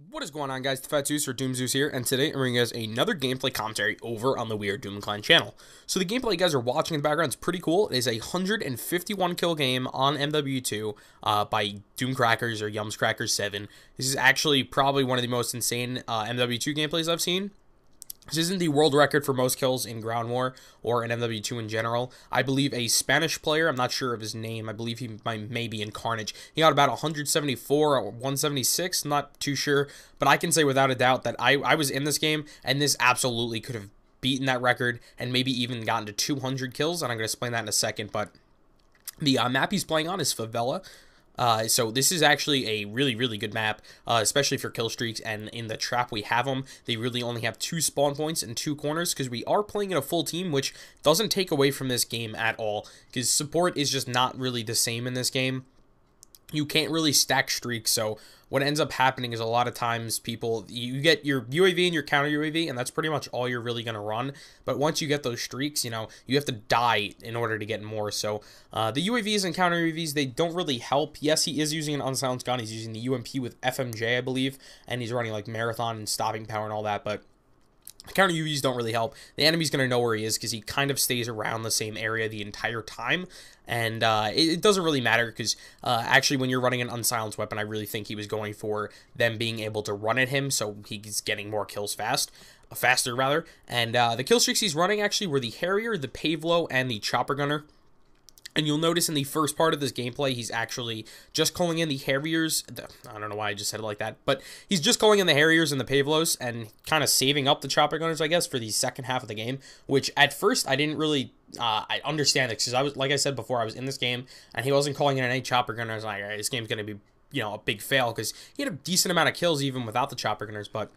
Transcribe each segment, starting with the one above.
What is going on, guys? The Fat Zeus or Doom Zeus here, and today I'm bringing you guys another gameplay commentary over on the Weird Doom Clan channel. So the gameplay you guys are watching in the background is pretty cool. It is a 151 kill game on MW2 by Doomcrackers or Yumscrackers7. This is actually probably one of the most insane MW2 gameplays I've seen. This isn't the world record for most kills in Ground War or in MW2 in general. I believe a Spanish player, I'm not sure of his name, I believe he may be in Carnage. He got about 174 or 176, not too sure, but I can say without a doubt that I was in this game, and this absolutely could have beaten that record and maybe even gotten to 200 kills, and I'm going to explain that in a second, but the map he's playing on is Favela. So this is actually a really good map, especially for kill streaks, and in the trap we have them, they really only have 2 spawn points and 2 corners, because we are playing in a full team, which doesn't take away from this game at all, because support is just not really the same in this game. You can't really stack streaks, so what ends up happening is a lot of times you get your UAV and your counter UAV, and that's pretty much all you're really going to run. But once you get those streaks, you know, you have to die in order to get more. So the UAVs and counter UAVs, they don't really help. Yes, he is using an unsilenced gun. He's using the UMP with FMJ, I believe, and he's running like marathon and stopping power and all that, but counter UVs don't really help. The enemy's going to know where he is because he kind of stays around the same area the entire time. And it doesn't really matter because actually when you're running an unsilenced weapon, I really think he was going for them being able to run at him, so he's getting more kills faster rather. And the kill streaks he's running actually were the Harrier, the Pavelo, and the Chopper Gunner. And you'll notice in the first part of this gameplay, he's actually just calling in the Harriers. I don't know why I just said it like that, but he's just calling in the Harriers and the Pavelos and kind of saving up the Chopper Gunners, I guess, for the second half of the game, which at first I didn't really I understand it, because I was, like I said before, I was in this game and he wasn't calling in any Chopper Gunners. I was like, all right, this game's going to be, you know, a big fail, because he had a decent amount of kills even without the Chopper Gunners, but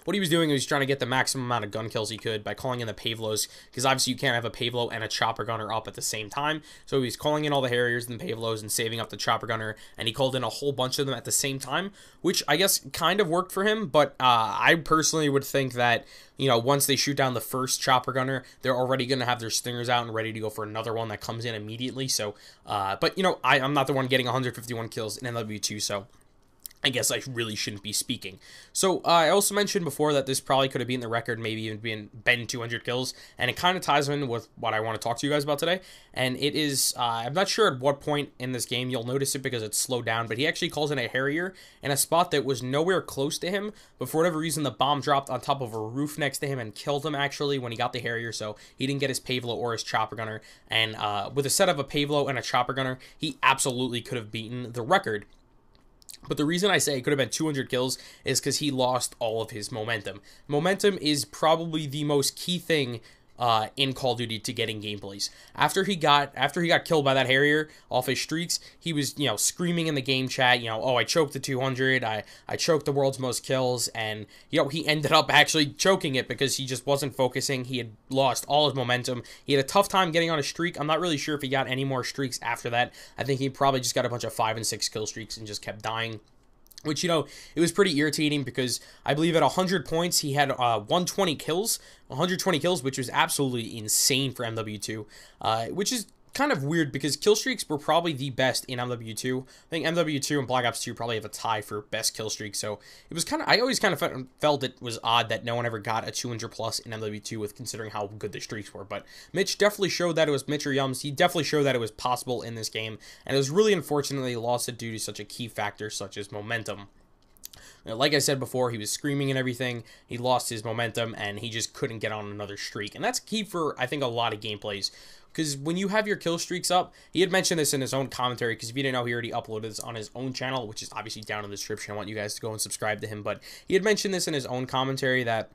what he was doing was trying to get the maximum amount of gun kills he could by calling in the Pavelos, because obviously you can't have a Pavelo and a Chopper Gunner up at the same time. So he's calling in all the Harriers and the Pavelos and saving up the Chopper Gunner, and he called in a whole bunch of them at the same time, which I guess kind of worked for him, but I personally would think that, you know, once they shoot down the first Chopper Gunner, they're already going to have their stingers out and ready to go for another one that comes in immediately. So, but, you know, I'm not the one getting 151 kills in MW2, so I guess I really shouldn't be speaking. So, I also mentioned before that this probably could have been the record, maybe even been 200 kills, and it kind of ties in with what I want to talk to you guys about today, and it is, I'm not sure at what point in this game you'll notice it because it's slowed down, but he actually calls in a Harrier in a spot that was nowhere close to him, but for whatever reason the bomb dropped on top of a roof next to him and killed him actually when he got the Harrier, so he didn't get his Pavelo or his Chopper Gunner, and with a set of a Pavelo and a Chopper Gunner, he absolutely could have beaten the record. But the reason I say it could have been 200 kills is because he lost all of his momentum. Momentum is probably the most key thing in Call of Duty to getting gameplays. After he got killed by that Harrier off his streaks, he was, you know, screaming in the game chat, you know, oh, I choked the 200, I choked the world's most kills, and, you know, he ended up actually choking it because he just wasn't focusing. He had lost all his momentum. He had a tough time getting on a streak. I'm not really sure if he got any more streaks after that. I think he probably just got a bunch of 5 and 6 kill streaks and just kept dying. Which, you know, it was pretty irritating because I believe at 100 points, he had 120 kills, which was absolutely insane for MW2, which is kind of weird because kill streaks were probably the best in MW2. I think MW2 and Black Ops 2 probably have a tie for best kill streak, so it was kind of, I always kind of felt it was odd that no one ever got a 200 plus in MW2 with considering how good the streaks were, but Mitch definitely showed that it was, Mitch or Yums, he definitely showed that it was possible in this game, and it was really unfortunate they lost it due to such a key factor such as momentum. Like I said before, he was screaming and everything, he lost his momentum, and he just couldn't get on another streak, and that's key for, I think, a lot of gameplays. Because when you have your kill streaks up, he had mentioned this in his own commentary, because if you didn't know, he already uploaded this on his own channel, which is obviously down in the description. I want you guys to go and subscribe to him, but he had mentioned this in his own commentary that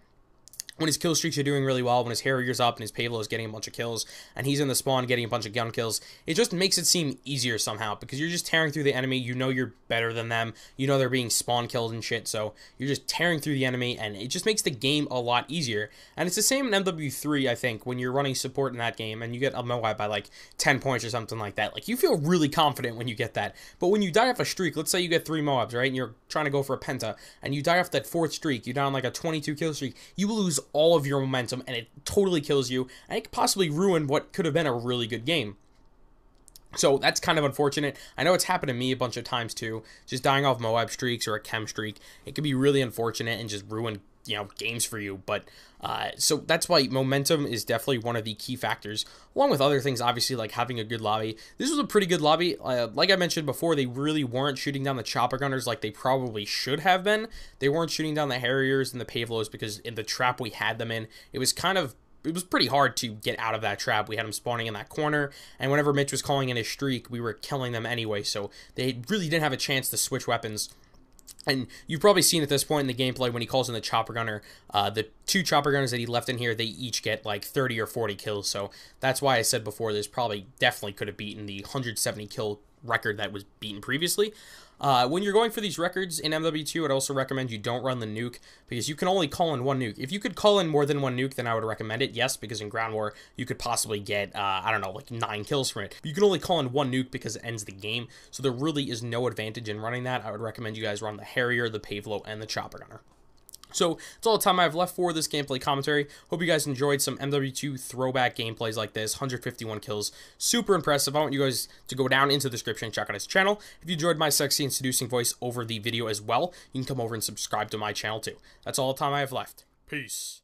when his kill streaks are doing really well, when his Harrier's up and his Pavelo is getting a bunch of kills, and he's in the spawn getting a bunch of gun kills, it just makes it seem easier somehow, because you're just tearing through the enemy, you know you're better than them, you know they're being spawn killed and shit, so you're just tearing through the enemy, and it just makes the game a lot easier. And it's the same in MW3, I think, when you're running support in that game, and you get a MW by like 10 points or something like that, like, you feel really confident when you get that, but when you die off a streak, let's say you get 3 MOABs, right, and you're trying to go for a penta, and you die off that 4th streak, you're down like a 22 kill streak, you lose all of your momentum, and it totally kills you, and it could possibly ruin what could have been a really good game. So that's kind of unfortunate. I know it's happened to me a bunch of times too, just dying off Moab streaks or a chem streak. It could be really unfortunate and just ruin, games for you. But so that's why momentum is definitely one of the key factors, along with other things, obviously, like having a good lobby. This was a pretty good lobby. Like I mentioned before, they really weren't shooting down the chopper gunners like they probably should have been. They weren't shooting down the Harriers and the Pavelos because in the trap we had them in, it was pretty hard to get out of that trap. We had them spawning in that corner, and whenever Mitch was calling in his streak, we were killing them anyway, so they really didn't have a chance to switch weapons. And you've probably seen at this point in the gameplay when he calls in the chopper gunner, the 2 chopper gunners that he left in here, they each get like 30 or 40 kills, so that's why I said before this probably definitely could have beaten the 170 kill record that was beaten previously. When you're going for these records in MW2, I'd also recommend you don't run the nuke, because you can only call in 1 nuke. If you could call in more than 1 nuke, then I would recommend it, yes, because in Ground War, you could possibly get, I don't know, like 9 kills from it. You can only call in 1 nuke because it ends the game, so there really is no advantage in running that. I would recommend you guys run the Harrier, the Pavelo, and the Chopper Gunner. So, that's all the time I have left for this gameplay commentary. Hope you guys enjoyed some MW2 throwback gameplays like this. 151 kills. Super impressive. I want you guys to go down into the description and check out his channel. If you enjoyed my sexy and seducing voice over the video as well, you can come over and subscribe to my channel too. That's all the time I have left. Peace.